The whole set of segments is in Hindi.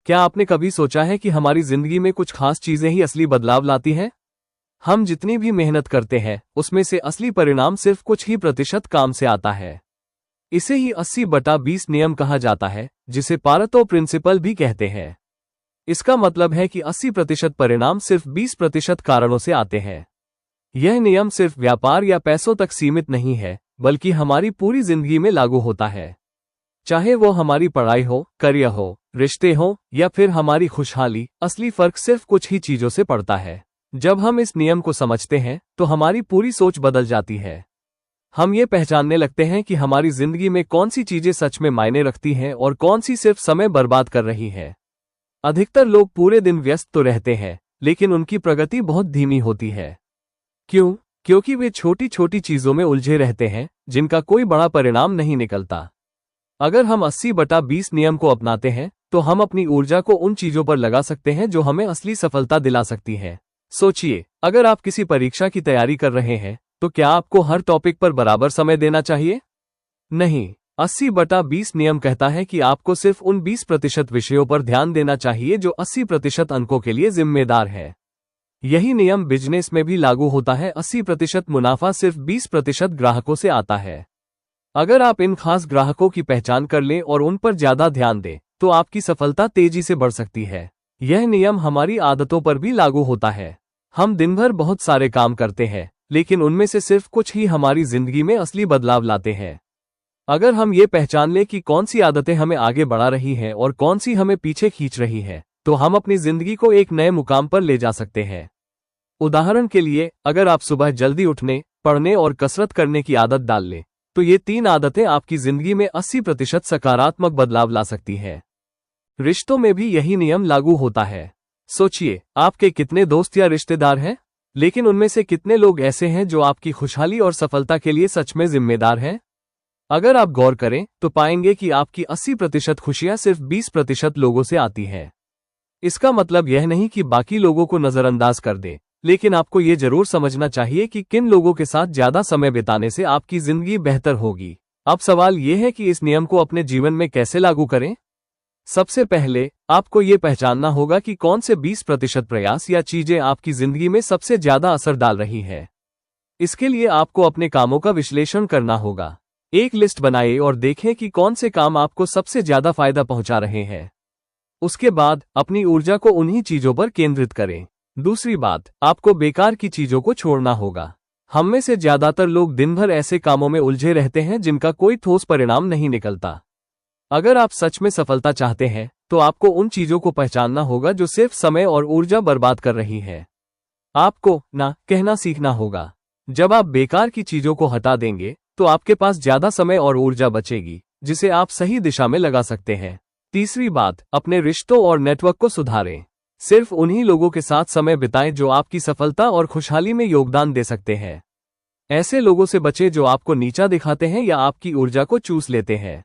क्या आपने कभी सोचा है कि हमारी जिंदगी में कुछ खास चीजें ही असली बदलाव लाती हैं? हम जितनी भी मेहनत करते हैं उसमें से असली परिणाम सिर्फ कुछ ही प्रतिशत काम से आता है। इसे ही 80/20 नियम कहा जाता है, जिसे पारेटो प्रिंसिपल भी कहते हैं। इसका मतलब है कि 80% परिणाम सिर्फ 20% कारणों से आते हैं। यह नियम सिर्फ व्यापार या पैसों तक सीमित नहीं है, बल्कि हमारी पूरी जिंदगी में लागू होता है। चाहे वो हमारी पढ़ाई हो, करियर हो, रिश्ते हो या फिर हमारी खुशहाली, असली फर्क सिर्फ कुछ ही चीजों से पड़ता है। जब हम इस नियम को समझते हैं तो हमारी पूरी सोच बदल जाती है। हम ये पहचानने लगते हैं कि हमारी जिंदगी में कौन सी चीजें सच में मायने रखती हैं और कौन सी सिर्फ समय बर्बाद कर रही हैं। अधिकतर लोग पूरे दिन व्यस्त तो रहते हैं, लेकिन उनकी प्रगति बहुत धीमी होती है। क्यों? क्योंकि वे छोटी छोटी चीजों में उलझे रहते हैं, जिनका कोई बड़ा परिणाम नहीं निकलता। अगर हम 80/20 नियम को अपनाते हैं तो हम अपनी ऊर्जा को उन चीजों पर लगा सकते हैं जो हमें असली सफलता दिला सकती हैं। सोचिए, अगर आप किसी परीक्षा की तैयारी कर रहे हैं तो क्या आपको हर टॉपिक पर बराबर समय देना चाहिए? नहीं। 80/20 नियम कहता है कि आपको सिर्फ उन 20% विषयों पर ध्यान देना चाहिए जो 80% अंकों के लिए जिम्मेदार है। यही नियम बिजनेस में भी लागू होता है। 80% मुनाफा सिर्फ 20% ग्राहकों से आता है। अगर आप इन खास ग्राहकों की पहचान कर लें और उन पर ज्यादा ध्यान दें तो आपकी सफलता तेजी से बढ़ सकती है। यह नियम हमारी आदतों पर भी लागू होता है। हम दिन भर बहुत सारे काम करते हैं, लेकिन उनमें से सिर्फ कुछ ही हमारी जिंदगी में असली बदलाव लाते हैं। अगर हम ये पहचान लें कि कौन सी आदतें हमें आगे बढ़ा रही हैं और कौन सी हमें पीछे खींच रही हैं, तो हम अपनी जिंदगी को एक नए मुकाम पर ले जा सकते हैं। उदाहरण के लिए, अगर आप सुबह जल्दी उठने, पढ़ने और कसरत करने की आदत डाल लें, तो ये 3 आदतें आपकी जिंदगी में 80% सकारात्मक बदलाव ला सकती हैं। रिश्तों में भी यही नियम लागू होता है। सोचिए, आपके कितने दोस्त या रिश्तेदार हैं, लेकिन उनमें से कितने लोग ऐसे हैं जो आपकी खुशहाली और सफलता के लिए सच में जिम्मेदार हैं? अगर आप गौर करें तो पाएंगे कि आपकी 80% खुशियां सिर्फ 20% लोगों से आती हैं। इसका मतलब यह नहीं कि बाकी लोगों को नजरअंदाज कर दें, लेकिन आपको ये जरूर समझना चाहिए कि किन लोगों के साथ ज्यादा समय बिताने से आपकी जिंदगी बेहतर होगी। अब सवाल यह है कि इस नियम को अपने जीवन में कैसे लागू करें। सबसे पहले आपको ये पहचानना होगा कि कौन से 20% प्रयास या चीजें आपकी जिंदगी में सबसे ज्यादा असर डाल रही है। इसके लिए आपको अपने कामों का विश्लेषण करना होगा। एक लिस्ट बनाएं और देखें कि कौन से काम आपको सबसे ज्यादा फायदा पहुंचा रहे हैं। उसके बाद अपनी ऊर्जा को उन्हीं चीजों पर केंद्रित करें। दूसरी बात, आपको बेकार की चीजों को छोड़ना होगा। हम में से ज्यादातर लोग दिन भर ऐसे कामों में उलझे रहते हैं जिनका कोई ठोस परिणाम नहीं निकलता। अगर आप सच में सफलता चाहते हैं तो आपको उन चीजों को पहचानना होगा जो सिर्फ समय और ऊर्जा बर्बाद कर रही हैं। आपको ना कहना सीखना होगा। जब आप बेकार की चीजों को हटा देंगे तो आपके पास ज्यादा समय और ऊर्जा बचेगी, जिसे आप सही दिशा में लगा सकते हैं। तीसरी बात, अपने रिश्तों और नेटवर्क को सुधारें। सिर्फ उन्हीं लोगों के साथ समय बिताएं जो आपकी सफलता और खुशहाली में योगदान दे सकते हैं। ऐसे लोगों से बचें जो आपको नीचा दिखाते हैं या आपकी ऊर्जा को चूस लेते हैं।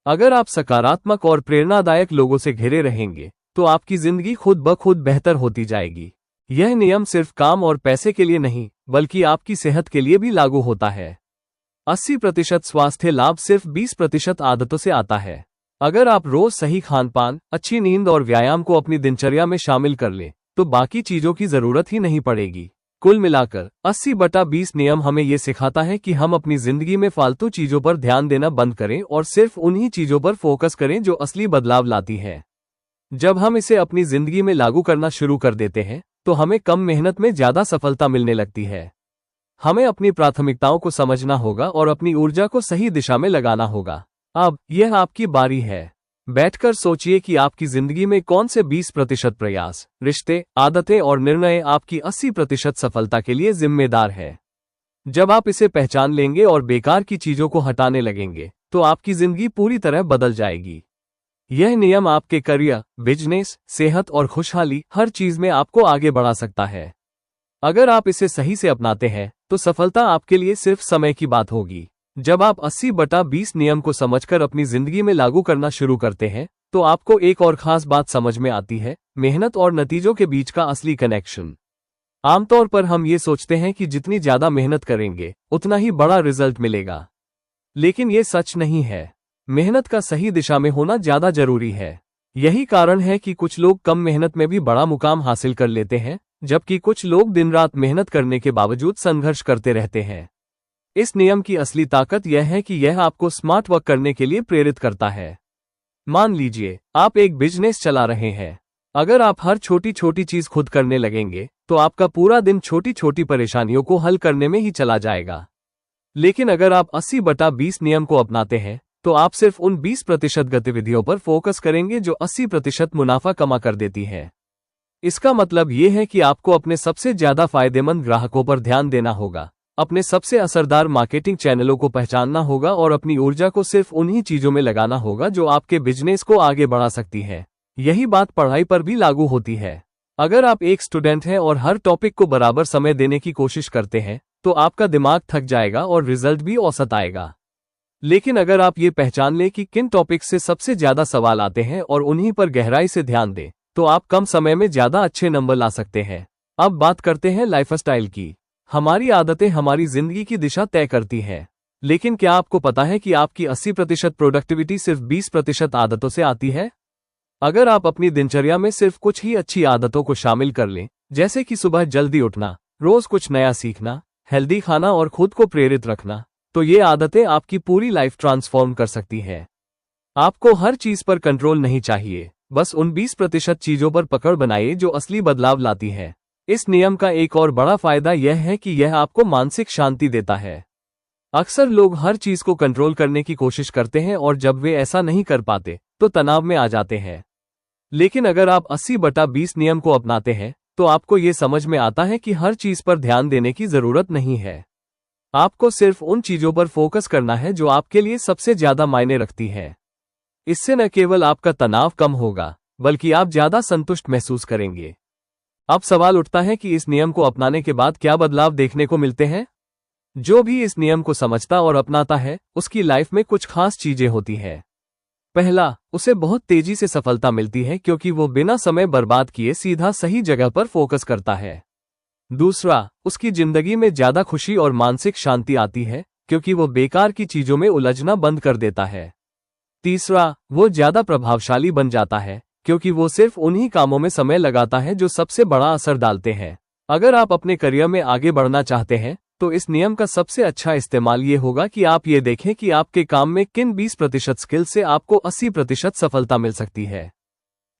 अगर आप सकारात्मक और प्रेरणादायक लोगों से घिरे रहेंगे तो आपकी जिंदगी खुद ब खुद बेहतर होती जाएगी। यह नियम सिर्फ काम और पैसे के लिए नहीं, बल्कि आपकी सेहत के लिए भी लागू होता है। 80% स्वास्थ्य लाभ सिर्फ 20% आदतों से आता है। अगर आप रोज सही खानपान, अच्छी नींद और व्यायाम को अपनी दिनचर्या में शामिल कर लें, तो बाकी चीजों की जरूरत ही नहीं पड़ेगी। कुल मिलाकर 80/20 नियम हमें ये सिखाता है कि हम अपनी जिंदगी में फालतू चीजों पर ध्यान देना बंद करें और सिर्फ उन्हीं चीजों पर फोकस करें जो असली बदलाव लाती हैं। जब हम इसे अपनी जिंदगी में लागू करना शुरू कर देते हैं तो हमें कम मेहनत में ज्यादा सफलता मिलने लगती है। हमें अपनी प्राथमिकताओं को समझना होगा और अपनी ऊर्जा को सही दिशा में लगाना होगा। अब यह आपकी बारी है। बैठकर सोचिए कि आपकी जिंदगी में कौन से 20% प्रयास, रिश्ते, आदतें और निर्णय आपकी 80% सफलता के लिए जिम्मेदार है। जब आप इसे पहचान लेंगे और बेकार की चीजों को हटाने लगेंगे तो आपकी जिंदगी पूरी तरह बदल जाएगी। यह नियम आपके करियर, बिजनेस, सेहत और खुशहाली हर चीज में आपको आगे बढ़ा सकता है। अगर आप इसे सही से अपनाते हैं तो सफलता आपके लिए सिर्फ समय की बात होगी। जब आप 80/20 नियम को समझकर अपनी जिंदगी में लागू करना शुरू करते हैं तो आपको एक और खास बात समझ में आती है, मेहनत और नतीजों के बीच का असली कनेक्शन। आमतौर पर हम ये सोचते हैं कि जितनी ज्यादा मेहनत करेंगे उतना ही बड़ा रिजल्ट मिलेगा, लेकिन ये सच नहीं है। मेहनत का सही दिशा में होना ज्यादा जरूरी है। यही कारण है कि कुछ लोग कम मेहनत में भी बड़ा मुकाम हासिल कर लेते हैं, जबकि कुछ लोग दिन रात मेहनत करने के बावजूद संघर्ष करते रहते हैं। इस नियम की असली ताकत यह है कि यह आपको स्मार्ट वर्क करने के लिए प्रेरित करता है। मान लीजिए आप एक बिजनेस चला रहे हैं। अगर आप हर छोटी छोटी चीज खुद करने लगेंगे तो आपका पूरा दिन छोटी छोटी परेशानियों को हल करने में ही चला जाएगा। लेकिन अगर आप 80/20 नियम को अपनाते हैं तो आप सिर्फ उन 20% गतिविधियों पर फोकस करेंगे जो 80% मुनाफा कमा कर देती है। इसका मतलब ये है कि आपको अपने सबसे ज्यादा फायदेमंद ग्राहकों पर ध्यान देना होगा, अपने सबसे असरदार मार्केटिंग चैनलों को पहचानना होगा और अपनी ऊर्जा को सिर्फ उन्हीं चीजों में लगाना होगा जो आपके बिजनेस को आगे बढ़ा सकती है। यही बात पढ़ाई पर भी लागू होती है। अगर आप एक स्टूडेंट हैं और हर टॉपिक को बराबर समय देने की कोशिश करते हैं तो आपका दिमाग थक जाएगा और रिजल्ट भी औसत आएगा। लेकिन अगर आप ये पहचान लें कि किन टॉपिक से सबसे ज्यादा सवाल आते हैं और उन्हीं पर गहराई से ध्यान दें तो आप कम समय में ज्यादा अच्छे नंबर ला सकते हैं। अब बात करते हैं लाइफस्टाइल की। हमारी आदतें हमारी जिंदगी की दिशा तय करती हैं। लेकिन क्या आपको पता है कि आपकी 80% प्रोडक्टिविटी सिर्फ 20% आदतों से आती है? अगर आप अपनी दिनचर्या में सिर्फ कुछ ही अच्छी आदतों को शामिल कर लें, जैसे कि सुबह जल्दी उठना, रोज कुछ नया सीखना, हेल्दी खाना और खुद को प्रेरित रखना, तो ये आदतें आपकी पूरी लाइफ ट्रांसफॉर्म कर सकती हैं। आपको हर चीज पर कंट्रोल नहीं चाहिए, बस उन 20% चीजों पर पकड़ बनाइए जो असली बदलाव लाती है। इस नियम का एक और बड़ा फायदा यह है कि यह आपको मानसिक शांति देता है। अक्सर लोग हर चीज को कंट्रोल करने की कोशिश करते हैं और जब वे ऐसा नहीं कर पाते तो तनाव में आ जाते हैं। लेकिन अगर आप 80/20 नियम को अपनाते हैं तो आपको ये समझ में आता है कि हर चीज पर ध्यान देने की जरूरत नहीं है। आपको सिर्फ उन चीजों पर फोकस करना है जो आपके लिए सबसे ज्यादा मायने रखती है। इससे न केवल आपका तनाव कम होगा बल्कि आप ज्यादा संतुष्ट महसूस करेंगे। अब सवाल उठता है कि इस नियम को अपनाने के बाद क्या बदलाव देखने को मिलते हैं? जो भी इस नियम को समझता और अपनाता है उसकी लाइफ में कुछ खास चीजें होती है। पहला, उसे बहुत तेजी से सफलता मिलती है क्योंकि वो बिना समय बर्बाद किए सीधा सही जगह पर फोकस करता है। दूसरा, उसकी जिंदगी में ज्यादा खुशी और मानसिक शांति आती है क्योंकि वो बेकार की चीजों में उलझना बंद कर देता है। तीसरा, वो ज्यादा प्रभावशाली बन जाता है क्योंकि वो सिर्फ उन्हीं कामों में समय लगाता है जो सबसे बड़ा असर डालते हैं। अगर आप अपने करियर में आगे बढ़ना चाहते हैं तो इस नियम का सबसे अच्छा इस्तेमाल ये होगा कि आप ये देखें कि आपके काम में किन 20% स्किल से आपको 80% सफलता मिल सकती है।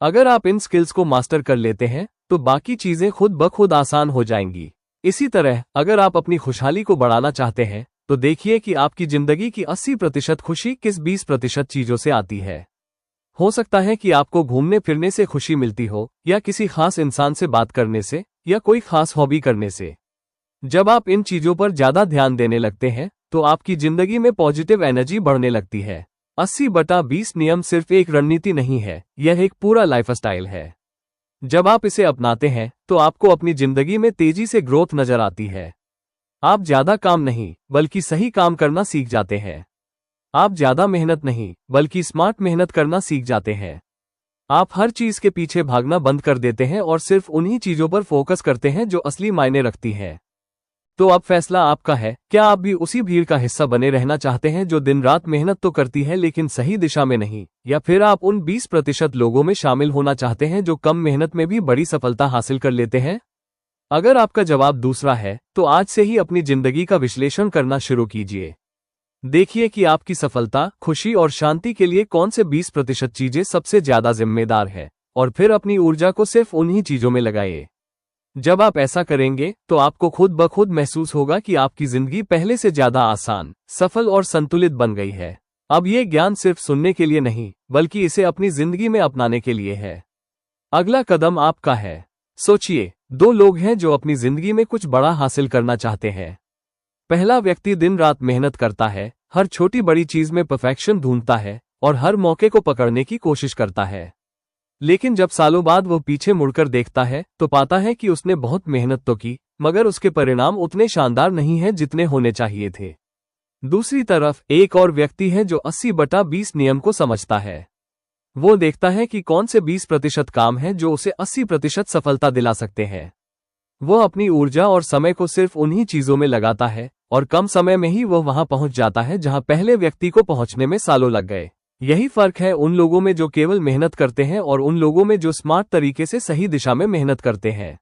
अगर आप इन स्किल्स को मास्टर कर लेते हैं तो बाकी चीजें खुद ब खुद आसान हो जाएंगी। इसी तरह अगर आप अपनी खुशहाली को बढ़ाना चाहते हैं तो देखिए कि आपकी जिंदगी की 80% खुशी किस 20% चीजों से आती है। हो सकता है कि आपको घूमने फिरने से खुशी मिलती हो, या किसी खास इंसान से बात करने से, या कोई खास हॉबी करने से। जब आप इन चीजों पर ज्यादा ध्यान देने लगते हैं तो आपकी जिंदगी में पॉजिटिव एनर्जी बढ़ने लगती है। 80/20 नियम सिर्फ एक रणनीति नहीं है, यह एक पूरा लाइफस्टाइल है। जब आप इसे अपनाते हैं तो आपको अपनी जिंदगी में तेजी से ग्रोथ नजर आती है। आप ज्यादा काम नहीं बल्कि सही काम करना सीख जाते हैं। आप ज्यादा मेहनत नहीं बल्कि स्मार्ट मेहनत करना सीख जाते हैं। आप हर चीज के पीछे भागना बंद कर देते हैं और सिर्फ उन्हीं चीजों पर फोकस करते हैं जो असली मायने रखती है। तो अब फैसला आपका है, क्या आप भी उसी भीड़ का हिस्सा बने रहना चाहते हैं जो दिन रात मेहनत तो करती है लेकिन सही दिशा में नहीं, या फिर आप उन 20% लोगों में शामिल होना चाहते हैं जो कम मेहनत में भी बड़ी सफलता हासिल कर लेते हैं? अगर आपका जवाब दूसरा है तो आज से ही अपनी जिंदगी का विश्लेषण करना शुरू कीजिए। देखिए कि आपकी सफलता, खुशी और शांति के लिए कौन से 20% चीजें सबसे ज्यादा जिम्मेदार है, और फिर अपनी ऊर्जा को सिर्फ उन्हीं चीजों में लगाइए। जब आप ऐसा करेंगे तो आपको खुद ब खुद महसूस होगा कि आपकी जिंदगी पहले से ज्यादा आसान, सफल और संतुलित बन गई है। अब ये ज्ञान सिर्फ सुनने के लिए नहीं बल्कि इसे अपनी जिंदगी में अपनाने के लिए है। अगला कदम आपका है। सोचिए, 2 लोग हैं जो अपनी जिंदगी में कुछ बड़ा हासिल करना चाहते हैं। पहला व्यक्ति दिन रात मेहनत करता है, हर छोटी बड़ी चीज में परफेक्शन ढूंढता है और हर मौके को पकड़ने की कोशिश करता है। लेकिन जब सालों बाद वो पीछे मुड़कर देखता है तो पाता है कि उसने बहुत मेहनत तो की, मगर उसके परिणाम उतने शानदार नहीं हैं जितने होने चाहिए थे। दूसरी तरफ एक और व्यक्ति है जो 80/20 नियम को समझता है। वो देखता है कि कौन से 20% काम है जो उसे 80% सफलता दिला सकते हैं। वो अपनी ऊर्जा और समय को सिर्फ उन्हीं चीजों में लगाता है और कम समय में ही वो वहां पहुंच जाता है जहां पहले व्यक्ति को पहुंचने में सालों लग गए। यही फर्क है उन लोगों में जो केवल मेहनत करते हैं और उन लोगों में जो स्मार्ट तरीके से सही दिशा में मेहनत करते हैं।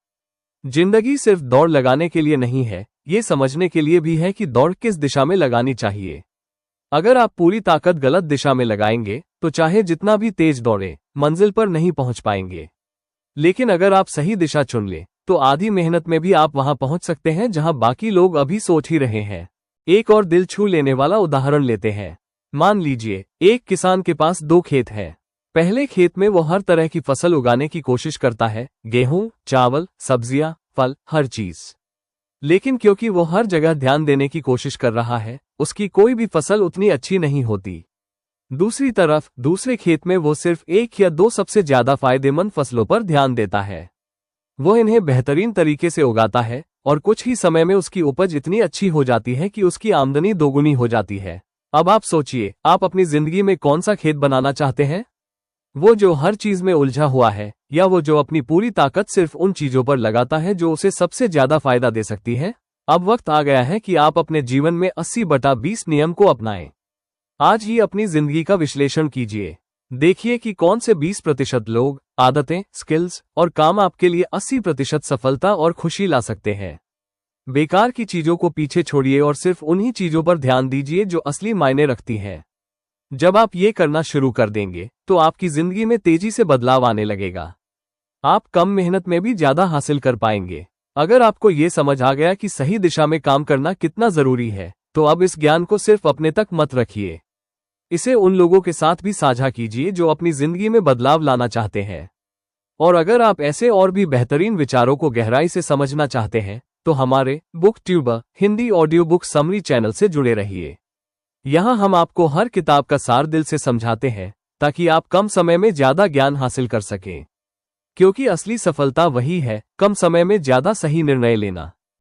जिंदगी सिर्फ दौड़ लगाने के लिए नहीं है, ये समझने के लिए भी है कि दौड़ किस दिशा में लगानी चाहिए। अगर आप पूरी ताकत गलत दिशा में लगाएंगे तो चाहे जितना भी तेज दौड़े, मंजिल पर नहीं पहुंच पाएंगे। लेकिन अगर आप सही दिशा चुन लें तो आधी मेहनत में भी आप वहां पहुंच सकते हैं जहां बाकी लोग अभी सोच ही रहे हैं। एक और दिल छू लेने वाला उदाहरण लेते हैं। मान लीजिए एक किसान के पास 2 खेत हैं। पहले खेत में वो हर तरह की फसल उगाने की कोशिश करता है, गेहूं, चावल, सब्जियां, फल, हर चीज। लेकिन क्योंकि वो हर जगह ध्यान देने की कोशिश कर रहा है, उसकी कोई भी फसल उतनी अच्छी नहीं होती। दूसरी तरफ दूसरे खेत में वो सिर्फ 1 या 2 सबसे ज्यादा फायदेमंद फसलों पर ध्यान देता है। वो इन्हें बेहतरीन तरीके से उगाता है और कुछ ही समय में उसकी उपज इतनी अच्छी हो जाती है कि उसकी आमदनी दोगुनी हो जाती है। अब आप सोचिए, आप अपनी जिंदगी में कौन सा खेत बनाना चाहते हैं? वो जो हर चीज में उलझा हुआ है, या वो जो अपनी पूरी ताकत सिर्फ उन चीजों पर लगाता है जो उसे सबसे ज्यादा फायदा दे सकती है? अब वक्त आ गया है कि आप अपने जीवन में 80/20 नियम को अपनाएं। आज ही अपनी जिंदगी का विश्लेषण कीजिए। देखिए कि कौन से 20% लोग, आदतें, स्किल्स और काम आपके लिए 80% सफलता और खुशी ला सकते हैं। बेकार की चीजों को पीछे छोड़िए और सिर्फ उन्हीं चीजों पर ध्यान दीजिए जो असली मायने रखती हैं। जब आप ये करना शुरू कर देंगे तो आपकी जिंदगी में तेजी से बदलाव आने लगेगा। आप कम मेहनत में भी ज्यादा हासिल कर पाएंगे। अगर आपको ये समझ आ गया कि सही दिशा में काम करना कितना जरूरी है, तो अब इस ज्ञान को सिर्फ अपने तक मत रखिए। इसे उन लोगों के साथ भी साझा कीजिए जो अपनी जिंदगी में बदलाव लाना चाहते हैं। और अगर आप ऐसे और भी बेहतरीन विचारों को गहराई से समझना चाहते हैं तो हमारे book tuber Hindi audio book summary channel से जुड़े रहिए। यहाँ हम आपको हर किताब का सार दिल से समझाते हैं ताकि आप कम समय में ज्यादा ज्ञान हासिल कर सकें। क्योंकि असली सफलता वही है, कम समय में ज्यादा सही निर्णय लेना।